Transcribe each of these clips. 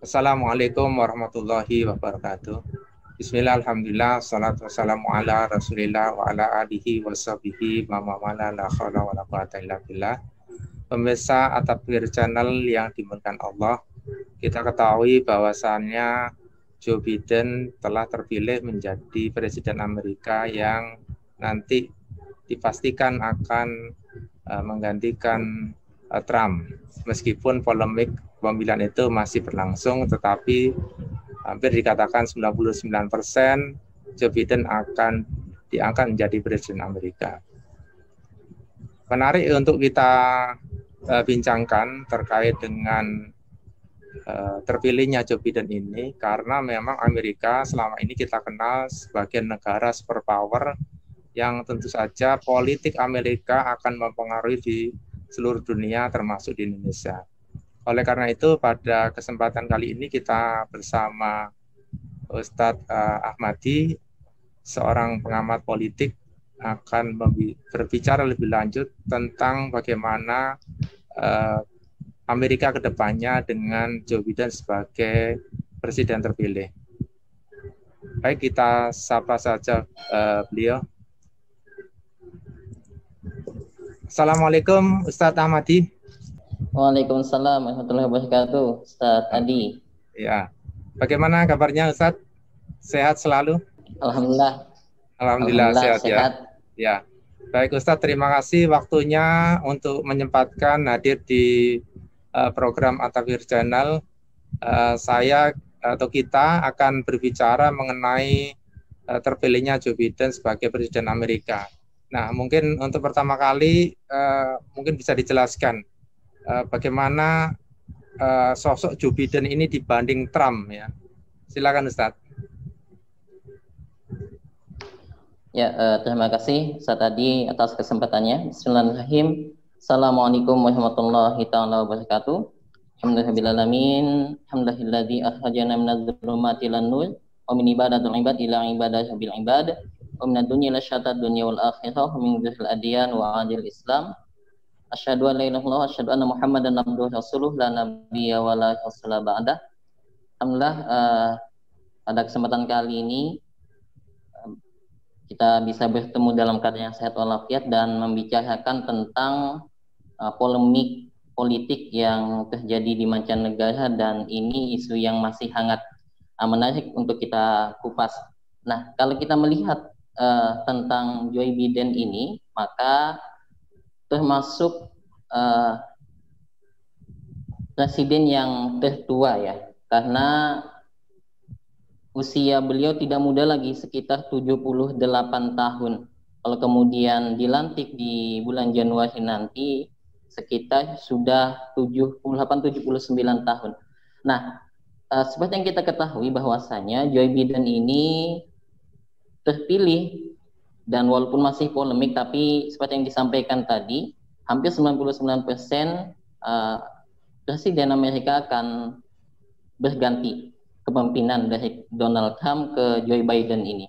Assalamualaikum warahmatullahi wabarakatuh. Bismillah, alhamdulillah, salatu wassalamu ala rasulillah wa ala alihi wa sahbihi wa mawala la khawla wa la quwata illa billah. Pemirsa At-Tabghir Channel yang dimuliakan Allah, kita ketahui bahwasannya Joe Biden telah terpilih menjadi Presiden Amerika yang nanti dipastikan akan menggantikan Trump. Meskipun polemik pemilihan itu masih berlangsung, tetapi hampir dikatakan 99% Joe Biden akan diangkat menjadi Presiden Amerika. Menarik untuk kita bincangkan terkait dengan terpilihnya Joe Biden ini, karena memang Amerika selama ini kita kenal sebagai negara superpower yang tentu saja politik Amerika akan mempengaruhi di seluruh dunia termasuk di Indonesia. Oleh karena itu pada kesempatan kali ini kita bersama Ustadz Ahmadi, seorang pengamat politik, akan berbicara lebih lanjut tentang bagaimana Amerika kedepannya dengan Joe Biden sebagai presiden terpilih. Baik, kita sapa saja beliau. Assalamualaikum Ustadz Ahmadi. Waalaikumsalam warahmatullahi wabarakatuh, Ustadz Adi. Ya, bagaimana kabarnya Ustadz? Sehat selalu? Alhamdulillah. Alhamdulillah sehat. Ya. Baik Ustadz, terima kasih waktunya untuk menyempatkan hadir di program At-Tabghir Channel. Saya atau kita akan berbicara mengenai terpilihnya Joe Biden sebagai Presiden Amerika. Nah, mungkin untuk pertama kali mungkin bisa dijelaskan bagaimana sosok Joe Biden ini dibanding Trump, ya. Silakan Ustadz. Ya, terima kasih Ustadz Adi atas kesempatannya. Bismillahirrahmanirrahim. Assalamualaikum warahmatullahi wabarakatuh. Alhamdulillahirrahmanirrahim. Alhamdulillahilladzi akhrajana minadh-dhulumati ilan-nur wa min ibadatil ibad ila ibadatil ibad. Wa minad dunya ila syatad dunya wal akhirah wa min dzil adyan wa adil Islam. Asyhadu an la ilaha illallah wa asyhadu anna Muhammadan abduhu rasuluh la nabiyya wa la rasula ba'dah. Alhamdulillah, pada kesempatan kali ini kita bisa bertemu dalam keadaan yang sehat walafiat dan membicarakan tentang polemik politik yang terjadi di mancanegara, dan ini isu yang masih hangat menarik untuk kita kupas. Nah, kalau kita melihat tentang Joe Biden ini, maka termasuk presiden yang tertua, ya, karena usia beliau tidak muda lagi, sekitar 78 tahun. Kalau kemudian dilantik di bulan Januari nanti, sekitar sudah 78-79 tahun. Nah, seperti yang kita ketahui bahwasanya Joe Biden ini terpilih, dan walaupun masih polemik, tapi seperti yang disampaikan tadi, hampir 99% Presiden Amerika akan berganti kepemimpinan dari Donald Trump ke Joe Biden ini.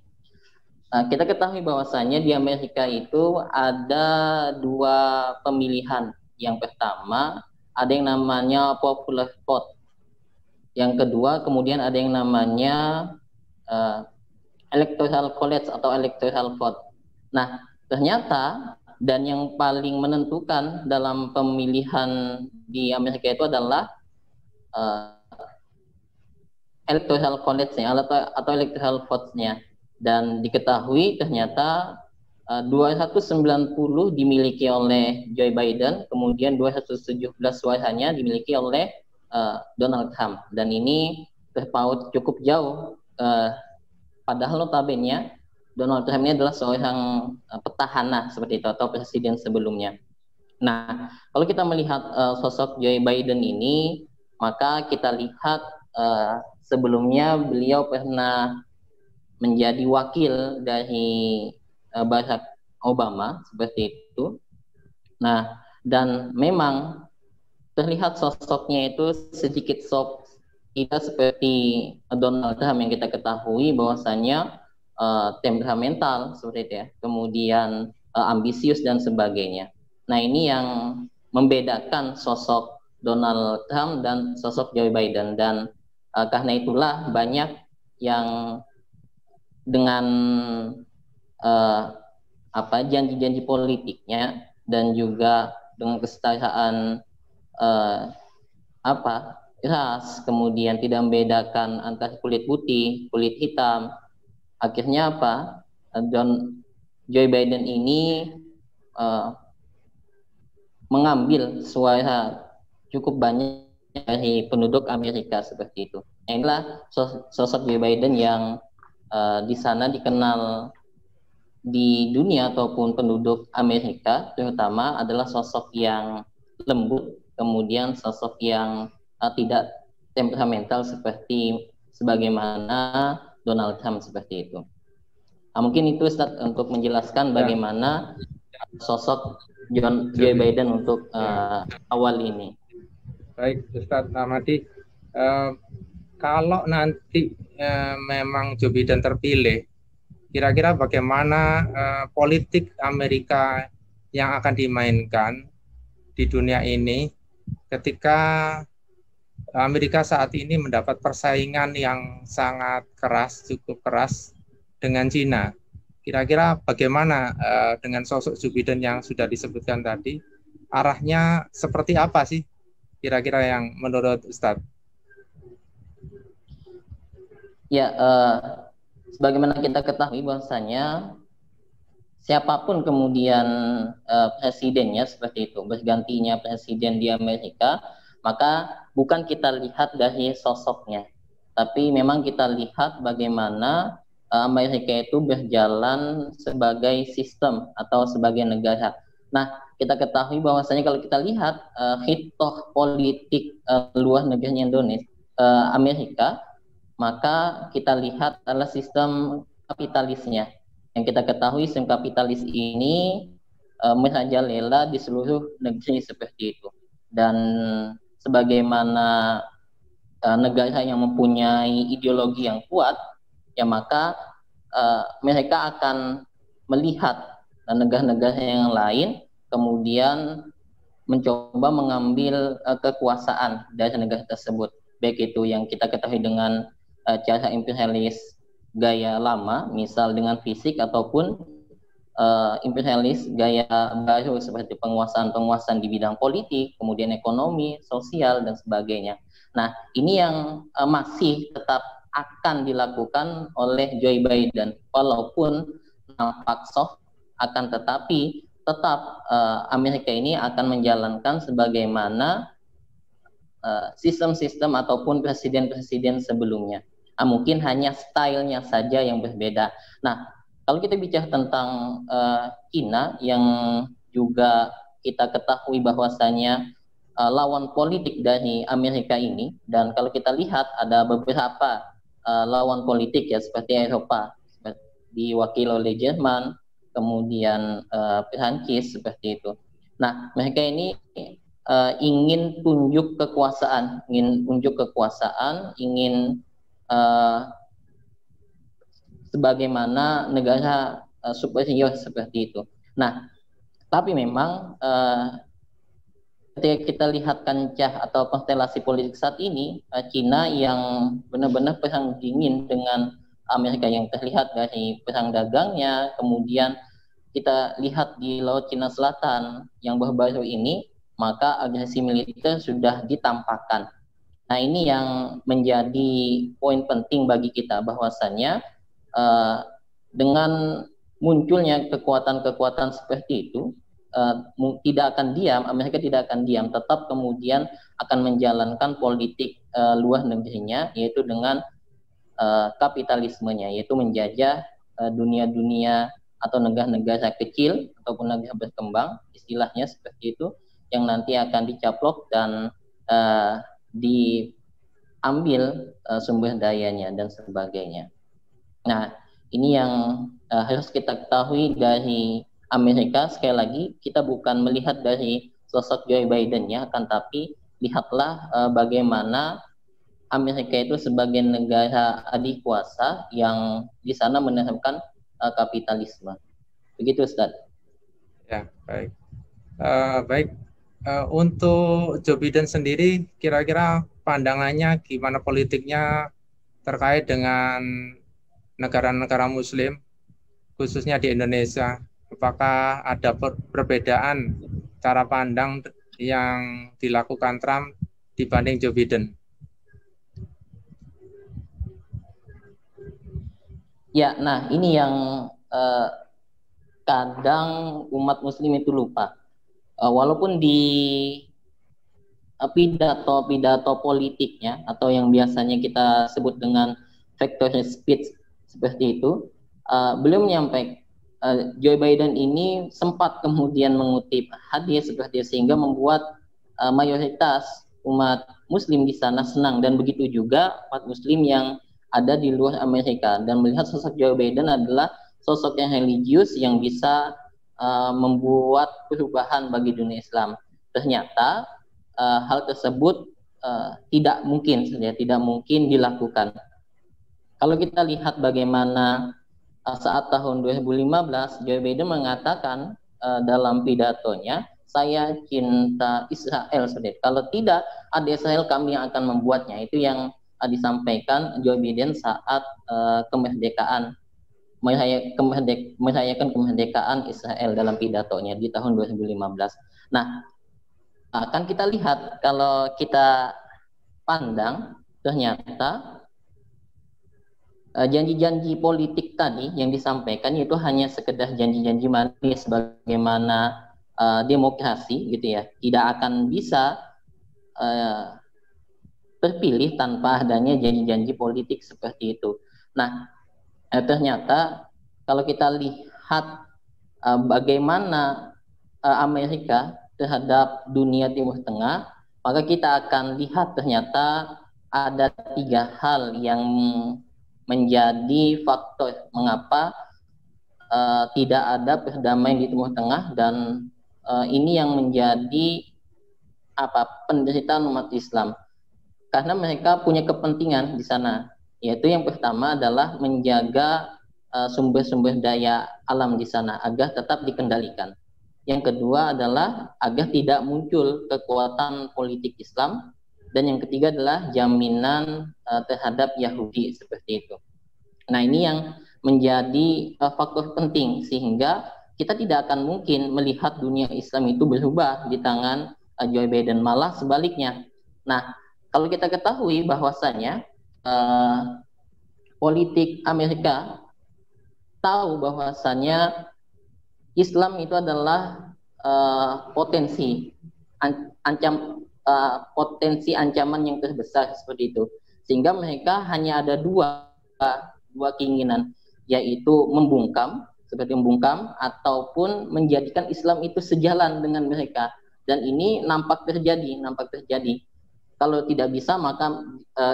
Kita ketahui bahwasanya di Amerika itu ada dua pemilihan. Yang pertama, ada yang namanya popular vote. Yang kedua, kemudian ada yang namanya electoral college atau electoral vote. Nah, ternyata dan yang paling menentukan dalam pemilihan di Amerika itu adalah electoral college-nya atau electoral votes-nya. Dan diketahui ternyata 290 dimiliki oleh Joe Biden, kemudian 217 suaranya dimiliki oleh Donald Trump. Dan ini terpaut cukup jauh, padahal notabene Donald Trump ini adalah seorang petahana seperti itu atau presiden sebelumnya. Nah, kalau kita melihat sosok Joe Biden ini, maka kita lihat sebelumnya beliau pernah menjadi wakil dari Barack Obama seperti itu. Nah, dan memang terlihat sosoknya itu sedikit tidak seperti Donald Trump yang kita ketahui bahwasanya temperamental seperti itu, ya, kemudian ambisius dan sebagainya. Nah, ini yang membedakan sosok Donald Trump dan sosok Joe Biden. Dan Karena itulah banyak yang dengan janji-janji politiknya dan juga dengan kesetaraan ras, kemudian tidak membedakan antara kulit putih, kulit hitam. Akhirnya Joe Biden ini mengambil suara cukup banyak dari penduduk Amerika seperti itu. Inilah sosok Joe Biden yang di sana dikenal di dunia ataupun penduduk Amerika terutama adalah sosok yang lembut, kemudian sosok yang tidak temperamental sebagaimana Donald Trump seperti itu. Mungkin itu Ustaz untuk menjelaskan bagaimana sosok Joe Biden untuk awal ini. Baik, Ustadz Ahmadi, kalau nanti memang Joe Biden terpilih, kira-kira bagaimana politik Amerika yang akan dimainkan di dunia ini ketika Amerika saat ini mendapat persaingan yang sangat keras, cukup keras dengan Cina. Kira-kira bagaimana dengan sosok Joe Biden yang sudah disebutkan tadi, arahnya seperti apa sih kira-kira yang menurut Ustadz? Ya, sebagaimana kita ketahui bahwasanya siapapun kemudian presidennya seperti itu, bergantinya presiden di Amerika, maka bukan kita lihat dari sosoknya, tapi memang kita lihat bagaimana Amerika itu berjalan sebagai sistem atau sebagai negara. Nah, kita ketahui bahwasanya kalau kita lihat hitoh politik luar negerinya Amerika, maka kita lihat adalah sistem kapitalisnya. Yang kita ketahui sistem kapitalis ini merajalela di seluruh negeri seperti itu. Dan sebagaimana negara yang mempunyai ideologi yang kuat, ya maka mereka akan melihat negara-negara yang lain kemudian mencoba mengambil kekuasaan dari negara tersebut. Baik itu yang kita ketahui dengan cara imperialis gaya lama, misal dengan fisik, ataupun imperialis gaya baru seperti penguasaan-penguasaan di bidang politik, kemudian ekonomi, sosial, dan sebagainya. Nah, ini yang masih tetap akan dilakukan oleh Joe Biden, walaupun nampak soft, akan tetapi tetap Amerika ini akan menjalankan sebagaimana sistem-sistem ataupun presiden-presiden sebelumnya. Mungkin hanya stylenya saja yang berbeda. Nah, kalau kita bicara tentang Cina yang juga kita ketahui bahwasanya lawan politik dari Amerika ini, dan kalau kita lihat ada beberapa lawan politik ya seperti Eropa, diwakili oleh Jerman, kemudian Perancis seperti itu. Nah, mereka ini ingin tunjuk kekuasaan, ingin sebagaimana negara superior seperti itu. Nah, tapi memang ketika kita lihat kancah atau konstelasi politik saat ini, Cina yang benar-benar perang dingin dengan Amerika yang terlihat dari perang dagangnya, kemudian kita lihat di Laut Cina Selatan yang baru-baru ini, maka agresi militer sudah ditampakkan. Nah, ini yang menjadi poin penting bagi kita bahwasannya dengan munculnya kekuatan-kekuatan seperti itu, tidak akan diam, Amerika tidak akan diam, tetap kemudian akan menjalankan politik luar negerinya, yaitu dengan kapitalismenya, yaitu menjajah dunia-dunia atau negara-negara kecil ataupun negara berkembang, istilahnya seperti itu, yang nanti akan dicaplok dan diambil sumber dayanya dan sebagainya. Nah, ini yang harus kita ketahui dari Amerika. Sekali lagi, kita bukan melihat dari sosok Joe Biden ya, akan tapi lihatlah bagaimana Amerika itu sebagai negara adikuasa yang di sana menerapkan kapitalisme. Begitu, Ustaz. Ya, baik. Baik. Untuk Joe Biden sendiri, kira-kira pandangannya, gimana politiknya terkait dengan negara-negara Muslim, khususnya di Indonesia? Apakah ada perbedaan cara pandang yang dilakukan Trump dibanding Joe Biden? Ya, nah ini yang kadang umat Muslim itu lupa. Walaupun di pidato politiknya atau yang biasanya kita sebut dengan factory speech seperti itu, beliau menyampaikan Joe Biden ini sempat kemudian mengutip hadis seperti itu, sehingga membuat mayoritas umat Muslim di sana senang, dan begitu juga umat Muslim yang ada di luar Amerika, dan melihat sosok Joe Biden adalah sosok yang religius yang bisa membuat perubahan bagi dunia Islam. Ternyata hal tersebut tidak mungkin dilakukan. Kalau kita lihat bagaimana saat tahun 2015 Joe Biden mengatakan dalam pidatonya, saya cinta Israel. Kalau tidak ada Israel, kami yang akan membuatnya. Itu yang disampaikan Joe Biden saat merayakan kemerdekaan Israel dalam pidatonya di tahun 2015. Nah, akan kita lihat, kalau kita pandang, ternyata janji-janji politik tadi yang disampaikan itu hanya sekedar janji-janji manis bagaimana demokrasi gitu ya, tidak akan bisa terpilih tanpa adanya janji-janji politik seperti itu. Nah, ternyata kalau kita lihat bagaimana Amerika terhadap dunia Timur Tengah, maka kita akan lihat ternyata ada 3 hal yang menjadi faktor mengapa tidak ada perdamaian di Timur Tengah, dan ini yang menjadi penderitaan umat Islam, karena mereka punya kepentingan di sana, yaitu yang pertama adalah menjaga sumber-sumber daya alam di sana agar tetap dikendalikan. Yang kedua adalah agar tidak muncul kekuatan politik Islam, dan yang ketiga adalah jaminan terhadap Yahudi seperti itu. Nah, ini yang menjadi faktor penting sehingga kita tidak akan mungkin melihat dunia Islam itu berubah di tangan Joe Biden, malah sebaliknya. Nah, kalau kita ketahui bahwasanya politik Amerika tahu bahwasanya Islam itu adalah potensi ancaman yang terbesar seperti itu, sehingga mereka hanya ada dua keinginan, yaitu membungkam ataupun menjadikan Islam itu sejalan dengan mereka, dan ini nampak terjadi. Kalau tidak bisa, maka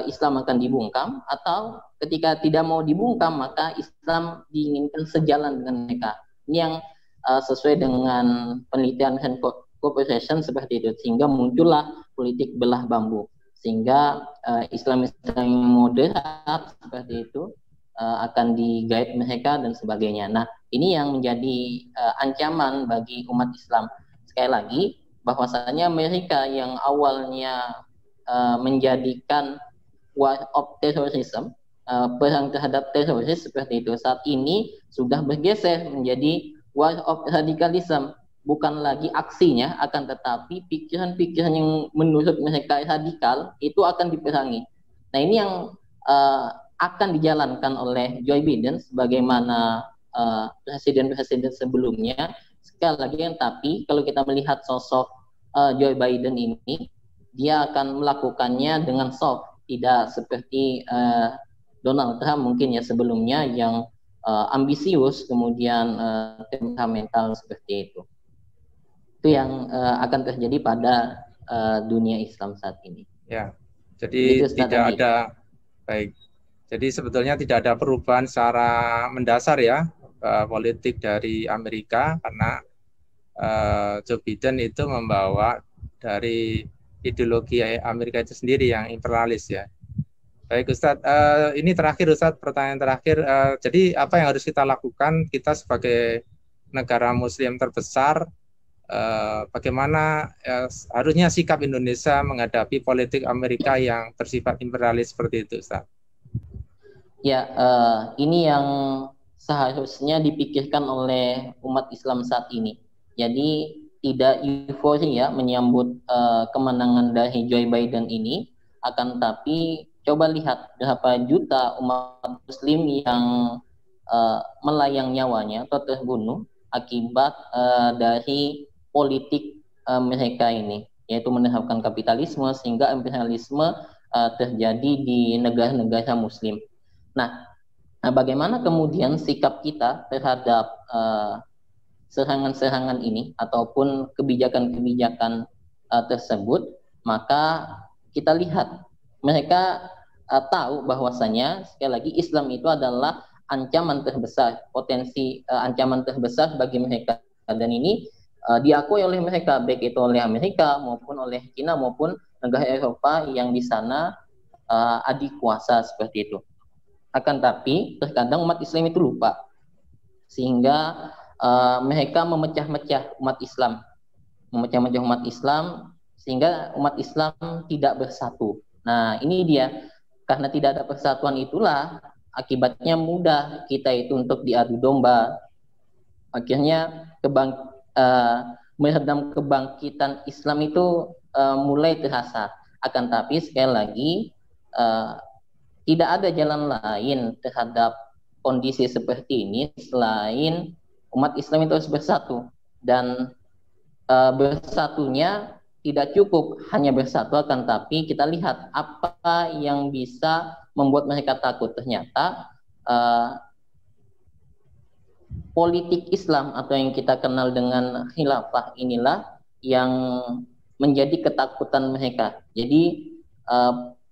Islam akan dibungkam, atau ketika tidak mau dibungkam, maka Islam diinginkan sejalan dengan mereka. Ini yang sesuai dengan penelitian Hancock Corporation seperti itu, sehingga muncullah politik belah bambu, sehingga Islam moderat seperti itu akan di-guide mereka dan sebagainya. Nah, ini yang menjadi ancaman bagi umat Islam. Sekali lagi, bahwasanya Amerika yang awalnya menjadikan war of terrorism, perang terhadap teroris seperti itu, saat ini sudah bergeser menjadi war of radikalisme. Bukan lagi aksinya, akan tetapi pikiran-pikiran yang menurut mereka radikal itu akan diperangi. Nah, ini yang akan dijalankan oleh Joe Biden sebagaimana presiden-presiden sebelumnya. Sekali lagi, tapi kalau kita melihat sosok Joe Biden ini, dia akan melakukannya dengan soft, tidak seperti Donald Trump mungkin ya sebelumnya yang ambisius, kemudian temperamental seperti itu. Itu yang akan terjadi pada dunia Islam saat ini. Ya, jadi tidak ada baik. Jadi sebetulnya tidak ada perubahan secara mendasar ya politik dari Amerika, karena Joe Biden itu membawa dari ideologi Amerika itu sendiri yang imperialis ya. Baik Ustadz, ini terakhir Ustadz, pertanyaan terakhir. Jadi apa yang harus kita lakukan, kita sebagai negara Muslim terbesar bagaimana harusnya sikap Indonesia menghadapi politik Amerika yang bersifat imperialis seperti itu, Ustaz? Ya, ini yang seharusnya dipikirkan oleh umat Islam saat ini. Jadi tidak euforia menyambut kemenangan dari Joe Biden ini, akan tapi coba lihat berapa juta umat Muslim yang melayang nyawanya atau terbunuh akibat dari politik mereka ini, yaitu menerapkan kapitalisme sehingga imperialisme terjadi di negara-negara Muslim. Nah, bagaimana kemudian sikap kita terhadap serangan-serangan ini ataupun kebijakan-kebijakan tersebut? Maka kita lihat mereka tahu bahwasanya sekali lagi Islam itu adalah ancaman terbesar, potensi ancaman terbesar bagi mereka, dan ini diakui oleh mereka, baik itu oleh Amerika maupun oleh China maupun negara Eropa yang di sana adik kuasa seperti itu. Akan tapi terkadang umat Islam itu lupa, sehingga mereka memecah-mecah umat Islam, sehingga umat Islam tidak bersatu. Nah, ini dia, karena tidak ada persatuan itulah akibatnya mudah kita itu untuk diadu domba. Akhirnya meredam kebangkitan Islam itu mulai terasa. Akan tapi sekali lagi tidak ada jalan lain terhadap kondisi seperti ini selain umat Islam itu harus bersatu, dan bersatunya tidak cukup hanya bersatu, akan tapi kita lihat apa yang bisa membuat mereka takut. Ternyata politik Islam atau yang kita kenal dengan khilafah inilah yang menjadi ketakutan mereka. Jadi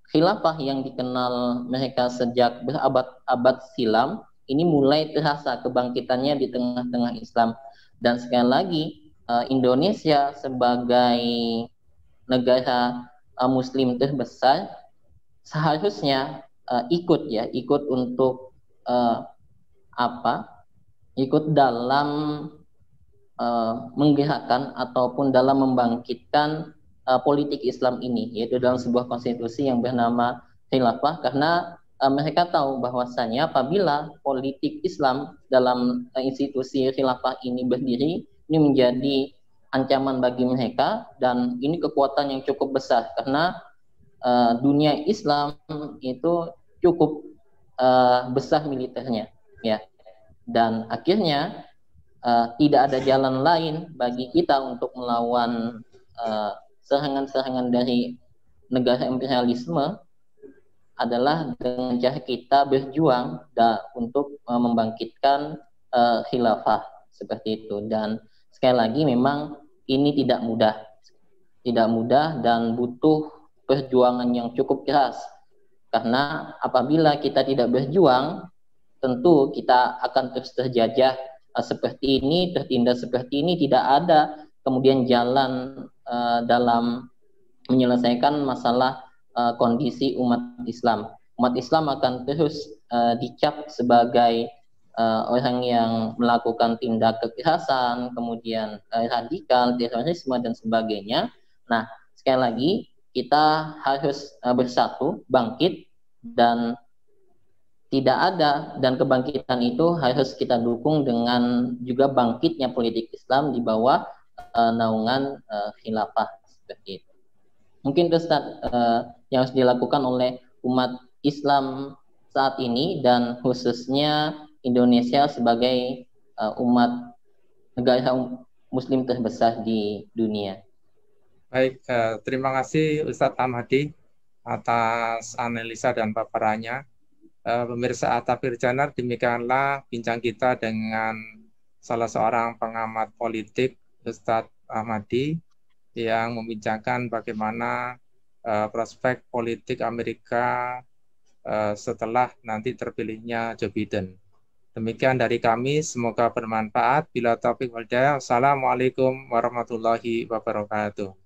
khilafah yang dikenal mereka sejak berabad-abad silam ini mulai terasa kebangkitannya di tengah-tengah Islam. Dan sekali lagi Indonesia sebagai negara Muslim terbesar seharusnya ikut untuk ikut dalam menggerakkan ataupun dalam membangkitkan politik Islam ini, yaitu dalam sebuah konstitusi yang bernama khilafah, karena mereka tahu bahwasanya apabila politik Islam dalam institusi khilafah ini berdiri, ini menjadi ancaman bagi mereka, dan ini kekuatan yang cukup besar karena dunia Islam itu cukup besar militernya, ya. Dan akhirnya tidak ada jalan lain bagi kita untuk melawan serangan-serangan dari negara imperialisme adalah dengan cara kita berjuang untuk membangkitkan khilafah seperti itu. Dan sekali lagi memang ini tidak mudah dan butuh perjuangan yang cukup keras, karena apabila kita tidak berjuang tentu kita akan terus terjajah seperti ini, tertindas seperti ini, tidak ada kemudian jalan dalam menyelesaikan masalah kondisi umat Islam. Umat Islam akan terus dicap sebagai orang yang melakukan tindak kekerasan, kemudian radikal, terorisme dan sebagainya. Nah, sekali lagi kita harus bersatu, bangkit, dan tidak ada, dan kebangkitan itu harus kita dukung dengan juga bangkitnya politik Islam di bawah naungan khilafah seperti itu. Mungkin itu Ustaz yang harus dilakukan oleh umat Islam saat ini, dan khususnya Indonesia sebagai umat negara Muslim terbesar di dunia. Baik, terima kasih Ustadz Ahmadi atas analisa dan paparannya. Pemirsa At-Tafsir Channel, demikianlah bincang kita dengan salah seorang pengamat politik, Ustadz Ahmadi, yang membincangkan bagaimana prospek politik Amerika setelah nanti terpilihnya Joe Biden. Demikian dari kami, semoga bermanfaat. Bila taufiq wal hidayah, wassalamualaikum warahmatullahi wabarakatuh.